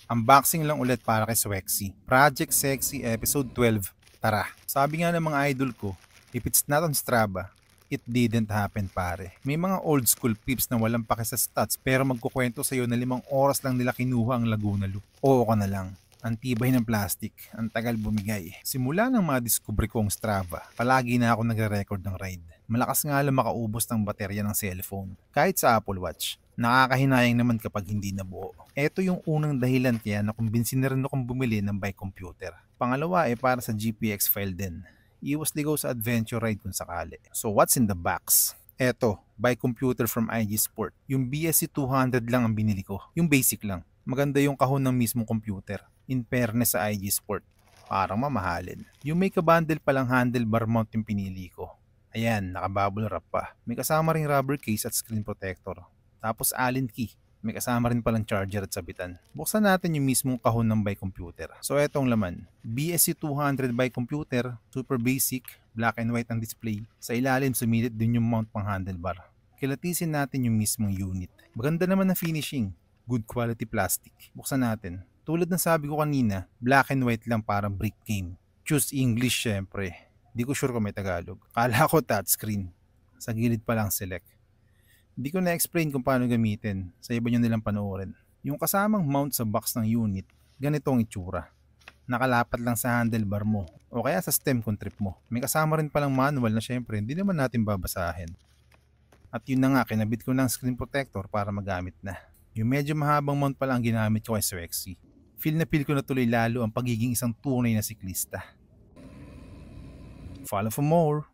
Unboxing lang ulit para kay Swexy. Project Sexy Episode 12. Tara. Sabi nga ng mga idol ko, if it's not on Strava, it didn't happen pare. May mga old school peeps na walang pake sa stats pero magkukwento sa'yo na 5 oras lang nila kinuha ang Laguna Loop. Oo ka na lang. Ang tibay ng plastic, ang tagal bumigay. Simula nang madiscover ko ang Strava, palagi na ako nagre-record ng ride. Malakas nga lang makaubos ng baterya ng cellphone. Kahit sa Apple Watch, nakakahinayang naman kapag hindi nabuo. Ito yung unang dahilan kaya nakumbinsin na rin akong bumili ng bike computer. Pangalawa ay para sa GPX file din. Iwas ligaw sa adventure ride kung sakali. So what's in the box? Eto, bike computer from IG Sport. Yung BSC 200 lang ang binili ko. Yung basic lang. Maganda yung kahon ng mismong computer. In fairness sa IG Sport, parang mamahalin. Yung may kabundle palang handlebar mount yung pinili ko. Ayan, nakabubble wrap pa. May kasama ring rubber case at screen protector. Tapos Allen key. May kasama rin palang charger at sabitan. Buksan natin yung mismong kahon ng bike computer. So etong laman. BSC 200 bike computer, super basic, black and white ang display. Sa ilalim sumilid din yung mount pang handlebar. Kilatisin natin yung mismong unit. Maganda naman na finishing. Good quality plastic. Buksan natin. Tulad ng sabi ko kanina, black and white lang parang brick game. Choose English syempre. Di ko sure kung may Tagalog. Kala ko touchscreen. Sa gilid pa lang select. Di ko na-explain kung paano gamitin. Sa iba nyo nilang panoorin. Yung kasamang mount sa box ng unit, ganito ang itsura. Nakalapat lang sa handlebar mo o kaya sa stem kung trip mo. May kasama rin palang manual na syempre hindi naman natin babasahin. At yun na nga, kinabit ko ng screen protector para magamit na. Yung medyo mahabang mount pala ang ginamit ko kay Swexy. Feel na feel ko na tuloy lalo ang pagiging isang tunay na siklista. Follow for more!